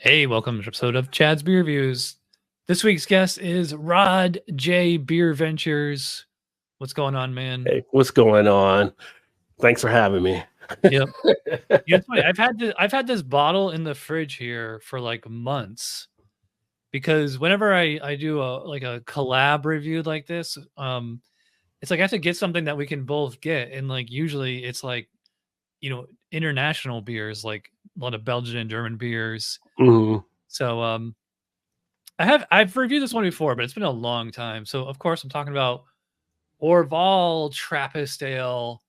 Hey, welcome to an episode of Chad's Beer Reviews. This week's guest is Rod J BeerVentures. What's going on, man? Hey, what's going on? Thanks for having me. Yep. You know, it's funny. I've had this bottle in the fridge here for like months because whenever I do a collab review like this, it's like I have to get something that we can both get, and like usually it's like international beers, like a lot of Belgian and German beers. Mhm. So I've reviewed this one before, but it's been a long time. So of course I'm talking about Orval Trappist Ale.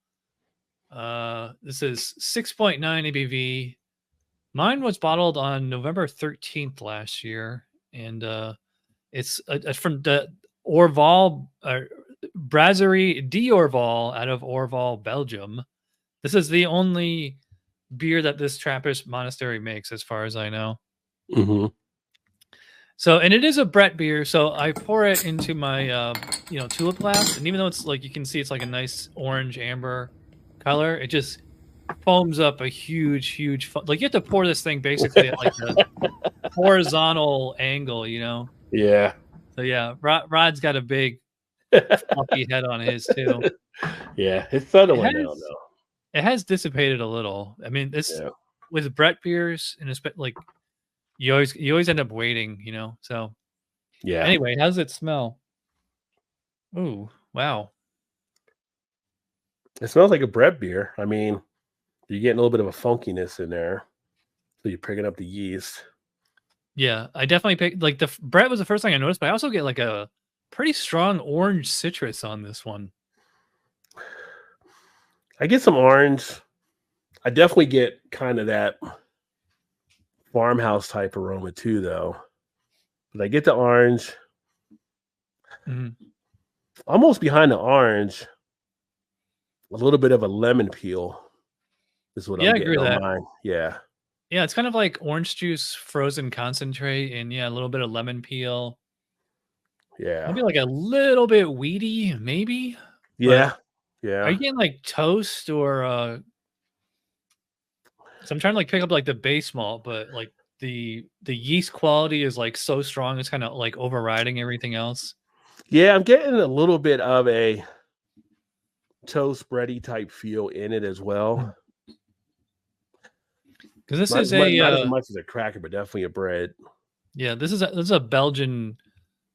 This is 6.9 ABV. Mine was bottled on November 13th last year, and it's from the Orval Brasserie d'Orval out of Orval, Belgium. This is the only beer that this Trappist monastery makes, as far as I know. Mhm. So, and it is a Brett beer, so I pour it into my, tulip glass, and even though it's like, you can see it's like a nice orange amber color, it just foams up a huge, like you have to pour this thing basically at like a horizontal angle, Yeah. So yeah, Rod's got a big fluffy head on his too. Yeah, it's subtle It in now, has, though. it has dissipated a little. I mean, this Yeah. with Brett beers, and it's like you always end up waiting, So Yeah. anyway, how does it smell? Ooh, wow. It smells like a bread beer. I mean, you're getting a little bit of a funkiness in there. So you're picking up the yeast. Yeah, I definitely picked like Brett was the first thing I noticed, but I also get like a pretty strong orange citrus on this one. I get some orange. I definitely get kind of that farmhouse type aroma too, though. But I get the orange. Mhm. Almost behind the orange, a little bit of a lemon peel is what Yeah, I'm I agree getting with on that. mine. Yeah. Yeah, it's kind of like orange juice frozen concentrate, and yeah, a little bit of lemon peel. Yeah. Maybe like a little bit weedy, maybe. But Yeah. are you Yeah. getting like toast or so I'm trying to like pick up like the base malt, but like the yeast quality is like so strong, it's kind of like overriding everything else. Yeah, I'm getting a little bit of a toast bready type feel in it as well. Because this Not is as much, a not as much as a cracker, but definitely a bread. yeah, this is a Belgian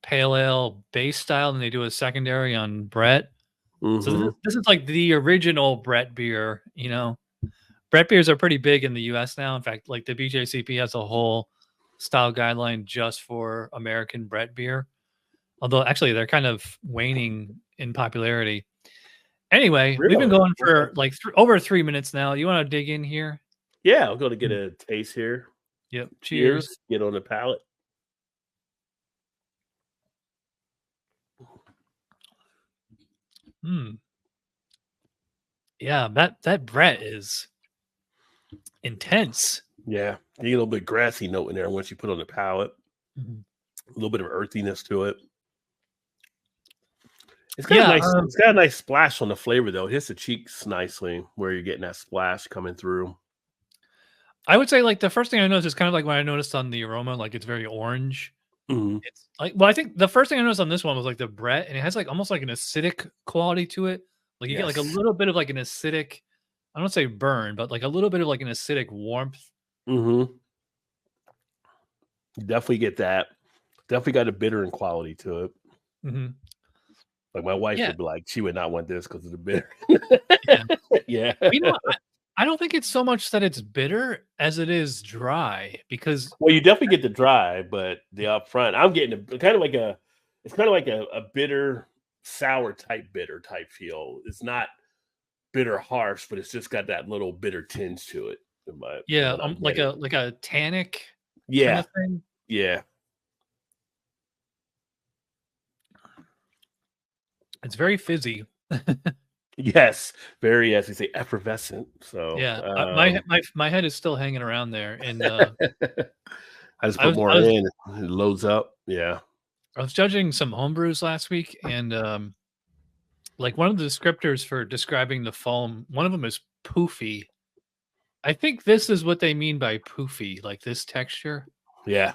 pale ale base style, and they do a secondary on Brett. So Hmm. this is like the original Brett beer. Brett beers are pretty big in the U.S. now. In fact, like the BJCP has a whole style guideline just for American Brett beer. Although actually they're kind of waning in popularity. Anyway, we've been Really? going Okay. for like over 3 minutes now. You want to dig in here? Yeah, I'm going to get Mm. a taste here. Yep. Cheers. Cheers. Get on the palate. Hmm. Yeah, that Brett is intense. Yeah, you get a little bit grassy note in there once you put on the palate. Mhm. A little bit of earthiness to it. It's got a Yeah, nice. It's got a nice splash on the flavor though. It hits the cheeks nicely where you're getting that splash coming through. I would say like the first thing I noticed is kind of like what I noticed on the aroma, like it's very orange. Hmm. It's like, well, I think the first thing I noticed on this one was like the Brett, and it has like almost like an acidic quality to it. Like you get like a Yes. little bit of like an acidic, I don't say burn, but like a little bit of like an acidic warmth. Hmm. You definitely get that. Definitely got a bitter and quality to it. Hmm. Like my wife Yeah, would be like, she would not want this because of the bitter. yeah. Yeah. I don't think it's so much that it's bitter as it is dry because Well, you definitely get the dry, but the upfront, I'm getting a kind of like a, it's kind of like a bitter, sour type bitter type feel. It's not bitter harsh, but it's just got that little bitter tinge to it. yeah, What I'm like getting. a tannic kind Yeah. of thing. Yeah. It's very fizzy. Yes. Very, as we say, effervescent. So, Yeah, my head is still hanging around there, and I just I put was I more was in. It loads up. Yeah. I was judging some homebrews last week, and like one of the descriptors for describing the foam, one of them is poofy. I think this is what they mean by poofy, like this texture. Yeah.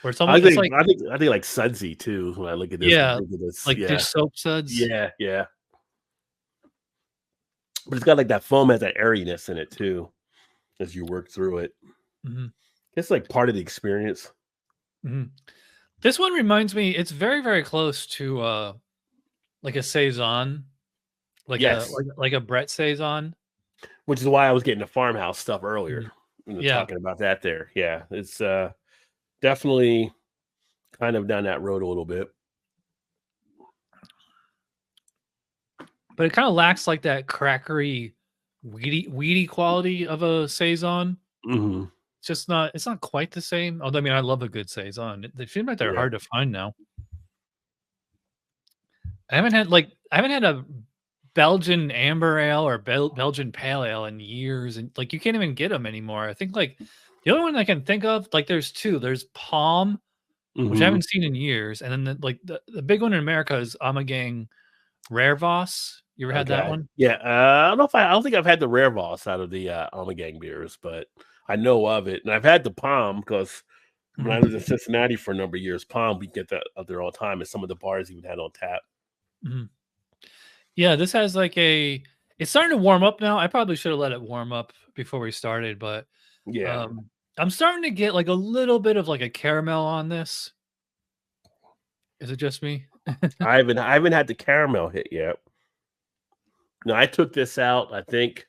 Where it's almost it's like I think like sudsy too. When I look at this, yeah, like yeah, just soap suds. yeah, yeah. But it's got like that foam has that airiness in it too as you work through it. Hmm. It's like part of the experience. Hmm. This one reminds me. It's very very close to like a saison, Yes, like a Brett saison. which is why I was getting the farmhouse stuff earlier. Mhm. Yeah, Talking about that there. Yeah, it's definitely kind of down that road a little bit. but it kind of lacks like that crackery, weedy quality of a saison. Hmm. It's just not. It's not quite the same. Although I mean, I love a good saison. They seem like they're Yeah. hard to find now. I haven't had a Belgian amber ale or Belgian pale ale in years, and like you can't even get them anymore. I think like the only one I can think of, like there's two. There's Palm, which I Hmm. haven't seen in years, and then the big one in America is 𝐎𝐴𝐺 Rare Voss. You ever had that Okay. one? Yeah. I don't know if I don't think I've had the Rare Voss out of the 𝐴𝐴𝐺 beers, but I know of it, and I've had the Palm because when I lived in Mhm. Cincinnati for a number of years, Palm we get that out there all the time, and some of the bars even had on tap. Mhm. Yeah, this has like a. It's starting to warm up now. I probably should have let it warm up before we started, but Yeah. I'm starting to get like a little bit of like a caramel on this. Is it just me? I haven't had the caramel hit yet. No, I took this out, I think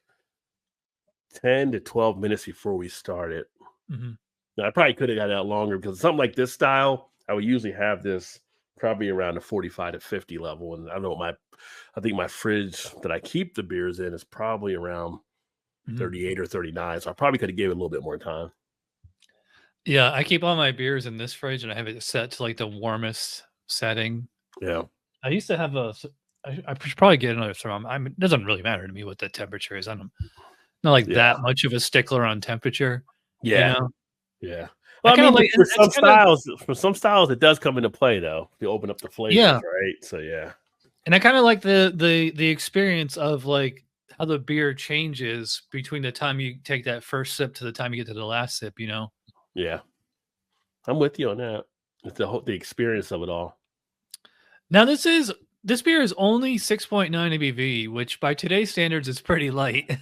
10 to 12 minutes before we started. Mhm. Now, I probably could have got out longer because something like this style, I would usually have this probably around the 45 to 50 level. And I think my fridge that I keep the beers in is probably around Mhm. 38 or 39. So I probably could have gave it a little bit more time. Yeah, I keep all my beers in this fridge, and I have it set to like the warmest setting. Yeah. I used to have I should probably get another therm. It doesn't really matter to me what the temperature is. I'm not like Yeah. that much of a stickler on temperature. You Yeah. know, Yeah. I Well, I kind of mean, like, and it's kind of for some styles, it does come into play though. You open up the flavors, yeah, right? So yeah. and I kind of like the experience of like how the beer changes between the time you take that first sip to the time you get to the last sip. You know. Yeah. I'm with you on that. It's the experience of it all. Now this beer is only 6.9 ABV, which by today's standards is pretty light.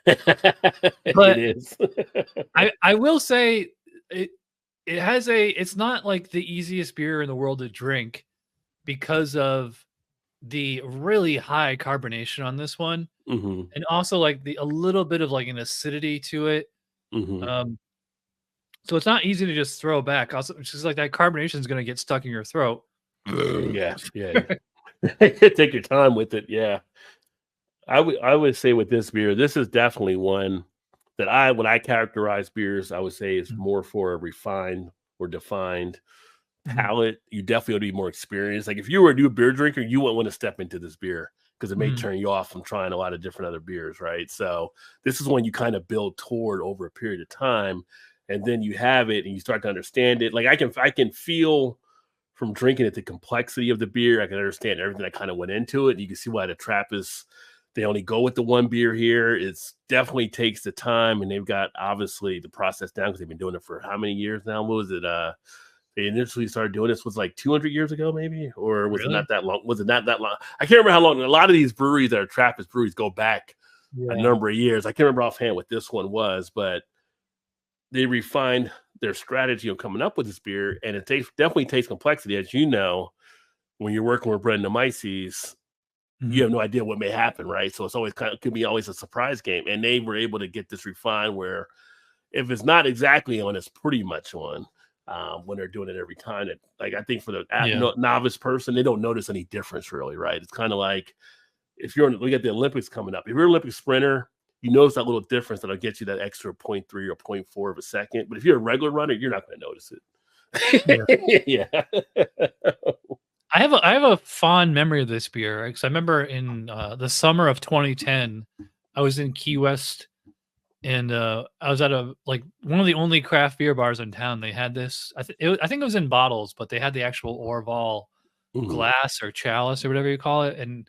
It But is. I will say it has it's not like the easiest beer in the world to drink because of the really high carbonation on this one, Hmm. and also like a little bit of like an acidity to it. Hmm. Um, so it's not easy to just throw back. Also, it's just like that carbonation is going to get stuck in your throat. Yeah, yeah. Take your time with it. Yeah, I would say with this beer, this is definitely one that when I characterize beers, I would say is more for a refined or defined Mhm. palate. You definitely ought to be more experienced. Like if you were a new beer drinker, you wouldn't want to step into this beer because it may Mhm. turn you off from trying a lot of different other beers, right? So this is when you kind of build toward over a period of time, and then you have it and you start to understand it. Like I can feel from drinking it the complexity of the beer. I can understand everything that kind of went into it. You can see why the Trappist they only go with the one beer here. It's definitely takes the time, and they've got obviously the process down because they've been doing it for how many years now? What was it? They initially started doing this was like 200 years ago, maybe, or was it Really? not that long? Was it not that long? I can't remember how long. A lot of these breweries that are Trappist breweries go back a Yeah. number of years. I can't remember offhand what this one was, but they refined their strategy of coming up with this beer, and it definitely takes complexity, as you know, when you're working with Brettanomyces. You Mhm. have no idea what may happen, right? So it's always could be always a surprise game, and they were able to get this refined where if it's not exactly on, it's pretty much on. When they're doing it every time, that like I think for the Yeah. novice person, they don't notice any difference really, right? It's kind of like if you're we got the Olympics coming up. If you're an Olympic sprinter, you notice that little difference that'll get you that extra 0.3 or 0.4 of a second. But if you're a regular runner, you're not going to notice Yeah. it. Yeah. I have a fond memory of this beer because I remember in the summer of 2010, I was in Key West and I was at a like one of the only craft beer bars in town. They had this. I think it was in bottles, but they had the actual Orval Mhm. glass or chalice or whatever you call it. And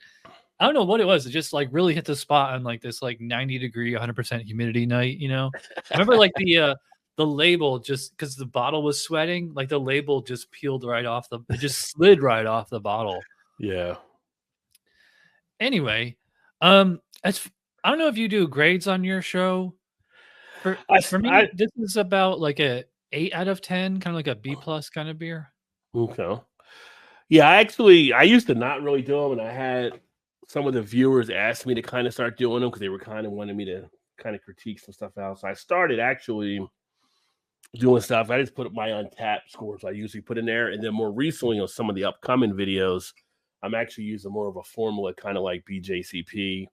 I don't know what it was. It just like really hit the spot on like this like 90-degree, 100% humidity night. You know, I remember like the label, just because the bottle was sweating, like the label just peeled right off it just slid right off the bottle. Yeah. Anyway, I don't know if you do grades on your show. For me, this is about like a 8 out of 10, kind of like a B+ kind of beer. Okay. Yeah, I used to not really do them, and I had some of the viewers ask me to kind of start doing them because they were kind of wanting me to kind of critique some stuff out. So I started actually doing stuff. I just put my Untapped scores I usually put in there, and then more recently on some of the upcoming videos, I'm actually using more of a formula, kind of like BJCP,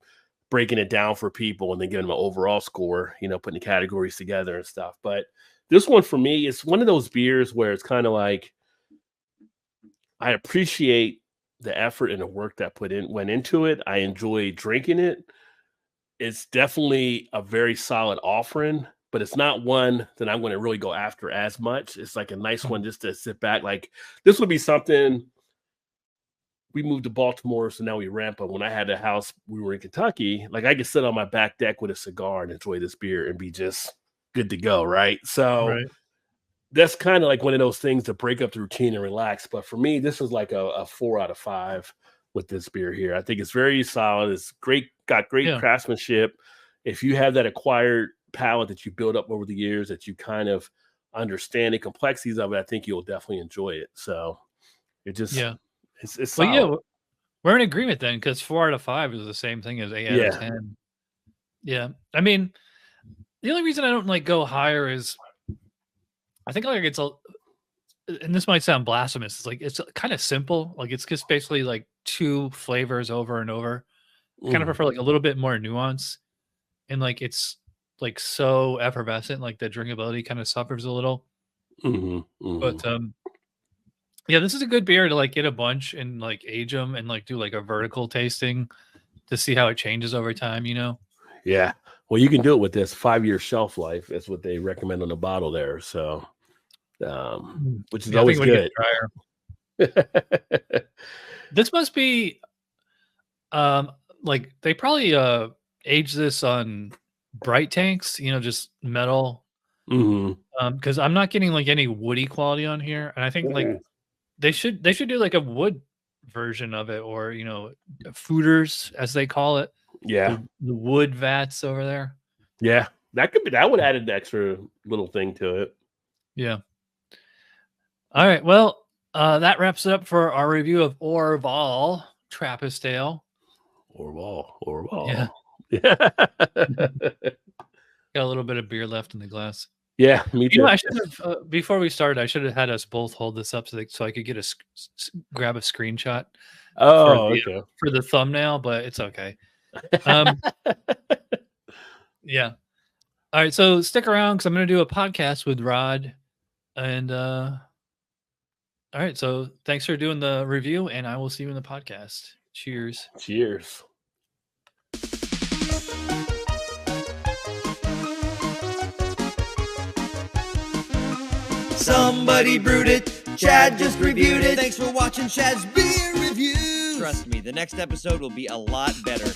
breaking it down for people and then giving them an overall score, putting the categories together and stuff. But this one for me is one of those beers where it's kind of like, I appreciate the effort and the work that went into it. I enjoy drinking it. It's definitely a very solid offering, but it's not one that I'm going to really go after as much. It's like a nice one just to sit back. Like, this would be something. We moved to Baltimore, so now we ramp up. When I had a house, we were in Kentucky. Like, I could sit on my back deck with a cigar and enjoy this beer and be just good to go, right? So that's kind of like one of those things to break up the routine and relax. But for me, this is like a 4 out of 5 with this beer here. I think it's very solid. It's great, got great craftsmanship. If you have that acquired palate that you build up over the years, that you kind of understand the complexities of it, I think you'll definitely enjoy it. So it just, it's solid. Well, yeah, we're in agreement then, because 4 out of 5 is the same thing as 8 out of 10. Yeah. I mean, the only reason I don't like go higher is I think like and this might sound blasphemous. It's like, it's kind of simple. Like, it's just basically like 2 flavors over and over. I kind of prefer like a little bit more nuance, and like, it's like so effervescent, like the drinkability kind of suffers a little. But yeah, this is a good beer to like get a bunch and like age them and like do like a vertical tasting to see how it changes over time, Yeah. Well, you can do it with this 5-year shelf life. That's what they recommend on the bottle there. So, which is always good. This must be, like they probably age this on bright tanks, just metal. Because I'm not getting like any woody quality on here, and I think like they should do like a wood version of it, or fooders as they call it. Yeah, the wood vats over there. Yeah, that would add an extra little thing to it. Yeah. All right. Well, that wraps it up for our review of Orval Trappist Ale. Orval. Yeah. Got a little bit of beer left in the glass. Yeah, me too. I should have before we started, I should have had us both hold this up so I could get grab a screenshot. Okay. For the thumbnail, but it's okay. Yeah. All right, so stick around because I'm going to do a podcast with Rod, and all right, so thanks for doing the review, and I will see you in the podcast. Cheers. Cheers. Somebody brewed it. Chad just reviewed it. Thanks for watching Chad's Beer Reviews. Trust me, the next episode will be a lot better.